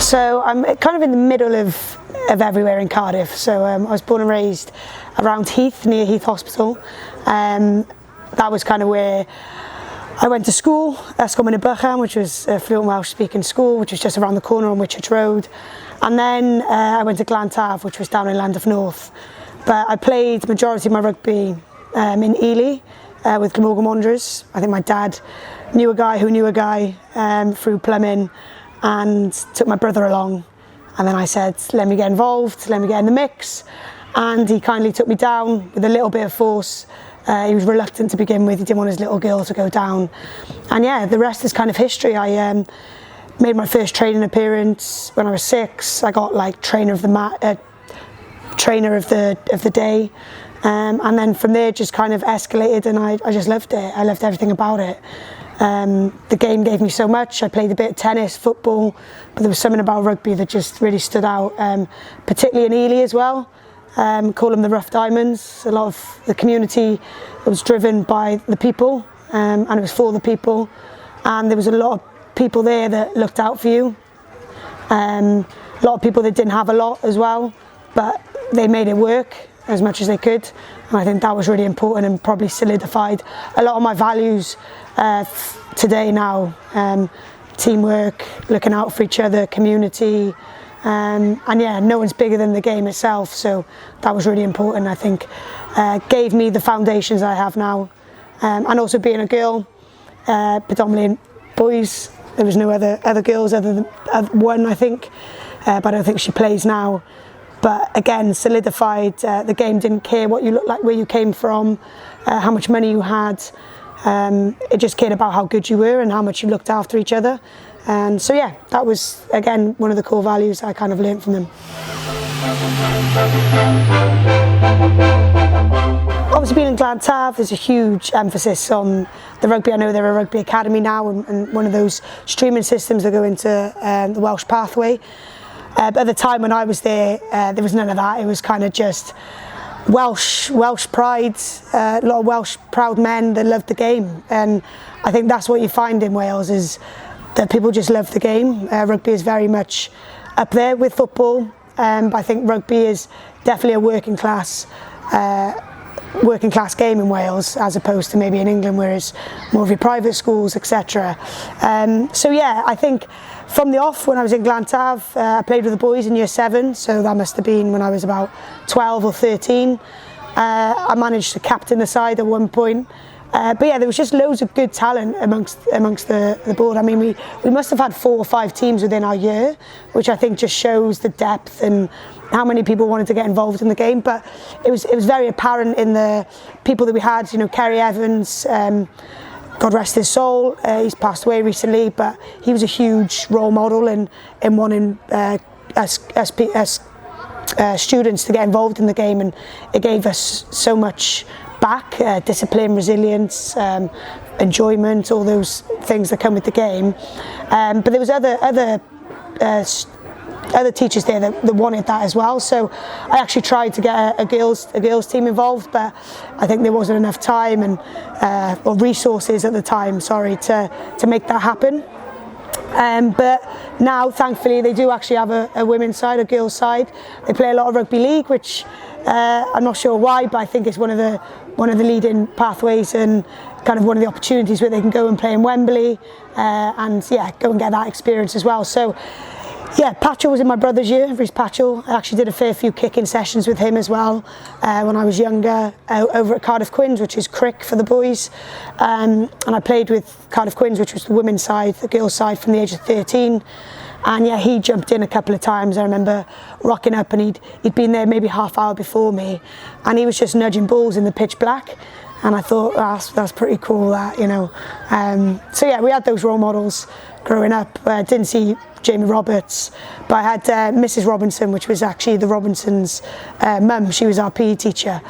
So I'm kind of in the middle of everywhere in Cardiff. So I was born and raised around Heath, near Heath Hospital. That was kind of where I went to school, Ysgol Glantaf, which was a fluent Welsh speaking school, which was just around the corner on Whitchurch Road. And then I went to Glantaf, which was down in Llandaf North. But I played majority of my rugby in Ely with Glamorgan Wanderers. I think my dad knew a guy who knew a guy through plumbing, and took my brother along. And then I said, let me get involved, let me get in the mix. And he kindly took me down with a little bit of force. He was reluctant to begin with, he didn't want his little girl to go down. And yeah, the rest is kind of history. I made my first training appearance when I was 6. I got like trainer of the day. And then from there just kind of escalated, and I just loved it. I loved everything about it. The game gave me so much. I played a bit of tennis, football, but there was something about rugby that just really stood out, particularly in Ely as well. Call them the Rough Diamonds. A lot of the community was driven by the people, and it was for the people. And there was a lot of people there that looked out for you. A lot of people that didn't have a lot as well, but they made it work as much as they could. And I think that was really important and probably solidified a lot of my values today now. Teamwork, looking out for each other, community, and yeah, no one's bigger than the game itself, so that was really important. I think gave me the foundations I have now, and also being a girl, predominantly in boys. There was no other girls other than one, I think, but I don't think she plays now. But again, solidified. The game didn't care what you looked like, where you came from, how much money you had. It just cared about how good you were and how much you looked after each other. And so yeah, that was again one of the core values I kind of learned from them. Obviously being in Glantaf, there's a huge emphasis on the rugby. I know they're a rugby academy now, and one of those streaming systems that go into the Welsh pathway. But at the time when I was there was none of that. It was kind of just Welsh pride, a lot of Welsh proud men that loved the game. And I think that's what you find in Wales, is that people just love the game. Rugby is very much up there with football. I think rugby is definitely a working class game in Wales, as opposed to maybe in England, where it's more of your private schools, etc. So yeah, I think from the off, when I was in Glantaf, I played with the boys in year 7, so that must have been when I was about 12 or 13. I managed to captain the side at one point. But yeah, there was just loads of good talent amongst the board. I mean, we must have had 4 or 5 teams within our year, which I think just shows the depth and how many people wanted to get involved in the game. But it was very apparent in the people that we had. You know, Kerry Evans, God rest his soul, he's passed away recently, but he was a huge role model in wanting us students to get involved in the game, and it gave us so much back, discipline, resilience, enjoyment, all those things that come with the game. But there was other teachers there that wanted that as well. So I actually tried to get a girls team involved, but I think there wasn't enough time and or resources at the time, to make that happen. But now, thankfully, they do actually have a women's side, a girls' side. They play a lot of rugby league, which I'm not sure why, but I think it's one of the leading pathways and kind of one of the opportunities where they can go and play in Wembley, and yeah, go and get that experience as well. So yeah, Patchell was in my brother's year, Rhys Patchell. I actually did a fair few kicking sessions with him as well when I was younger, over at Cardiff Quins, which is crick for the boys. And I played with Cardiff Quins, which was the women's side, the girls' side, from the age of 13. And yeah, he jumped in a couple of times. I remember rocking up, and he'd been there maybe half hour before me, and he was just nudging balls in the pitch black. And I thought, that's pretty cool, that, you know. So yeah, we had those role models growing up. Didn't see Jamie Roberts, but I had Mrs. Robinson, which was actually the Robinsons' mum. She was our PE teacher,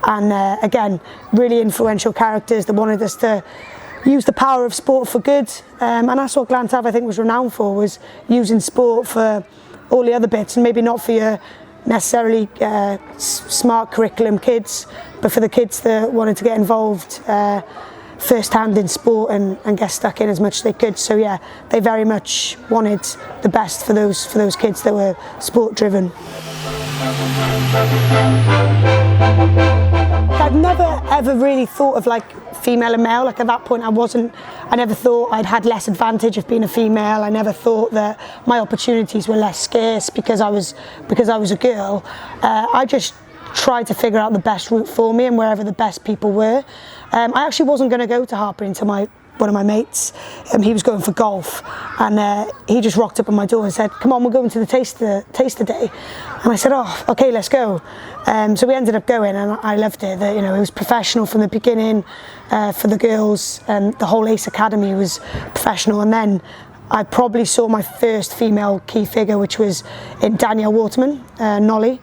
and again, really influential characters that wanted us to use the power of sport for good, and that's what Glantaf, I think, was renowned for, was using sport for all the other bits, and maybe not for your necessarily smart curriculum kids, but for the kids that wanted to get involved firsthand in sport and get stuck in as much as they could. So yeah, they very much wanted the best for those kids that were sport driven. I'd never ever really thought of like female and male. Like at that point I never thought I'd had less advantage of being a female. I never thought that my opportunities were less scarce because I was a girl. I just tried to figure out the best route for me and wherever the best people were. I actually wasn't going to go to Hartpury until one of my mates, he was going for golf, and he just rocked up on my door and said, "Come on, we're going to the taster day." And I said, "Oh, okay, let's go." So we ended up going, and I loved it. That, it was professional from the beginning for the girls, and the whole Ace Academy was professional. And then I probably saw my first female key figure, which was in Danielle Waterman, Nolly,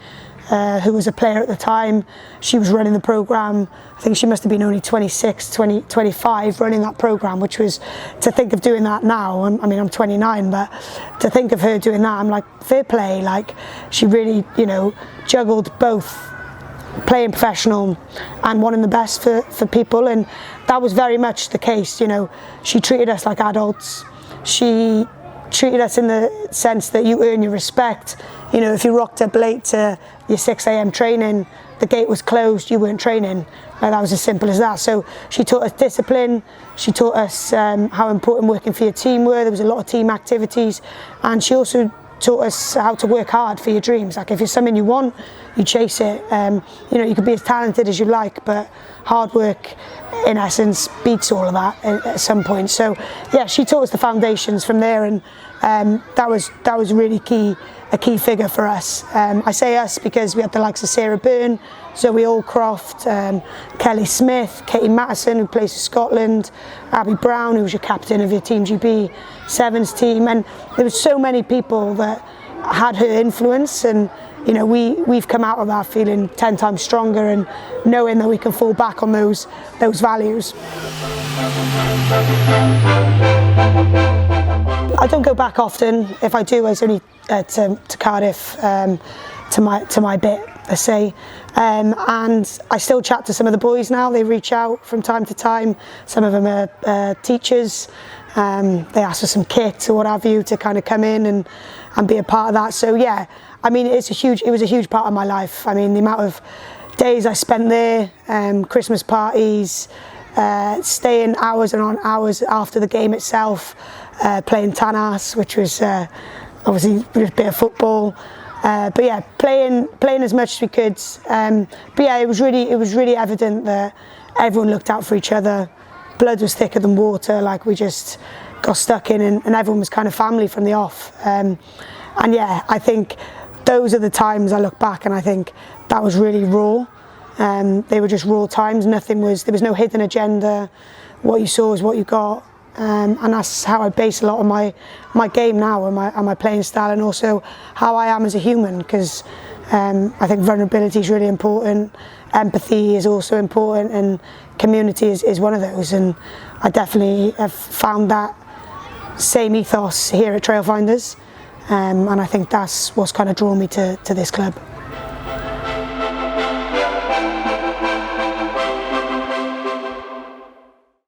who was a player at the time. She was running the programme. I think she must have been only 25 running that programme, which was, to think of doing that now, I mean I'm 29, but to think of her doing that, I'm like, fair play. Like, she really, juggled both playing professional and wanting the best for people, and that was very much the case. She treated us like adults. She treated us in the sense that you earn your respect. If you rocked up late to your 6 a.m. training, the gate was closed, you weren't training. That was as simple as that. So she taught us discipline, she taught us how important working for your team were. There was a lot of team activities, and she also taught us how to work hard for your dreams. Like, if it's something you want, you chase it. You could be as talented as you like, but hard work in essence beats all of that at some point. So yeah, she taught us the foundations from there, and that was really a key figure for us. I say us because we had the likes of Sarah Byrne, Zoe Allcroft, Kelly Smith, Katie Mattison, who plays for Scotland, Abby Brown, who was your captain of your Team GB Sevens team, and there were so many people that had her influence, and we've come out of that feeling 10 times stronger and knowing that we can fall back on those values. I don't go back often. If I do, it's only to Cardiff, to my bit, let's say. And I still chat to some of the boys now. They reach out from time to time. Some of them are teachers. They ask for some kit or what have you to kind of come in and be a part of that. So yeah, I mean, it was a huge part of my life. I mean, the amount of days I spent there, Christmas parties, staying hours and on hours after the game itself, playing tanas, which was obviously a bit of football. But yeah, playing as much as we could. But yeah, it was really evident that everyone looked out for each other. Blood was thicker than water. Like, we just got stuck in, and everyone was kind of family from the off. And yeah, I think those are the times I look back and I think that was really raw. They were just raw times. There was no hidden agenda. What you saw is what you got. And that's how I base a lot of my game now, and my playing style, and also how I am as a human, because I think vulnerability is really important, empathy is also important, and community is one of those, and I definitely have found that same ethos here at Trailfinders, and I think that's what's kind of drawn me to this club.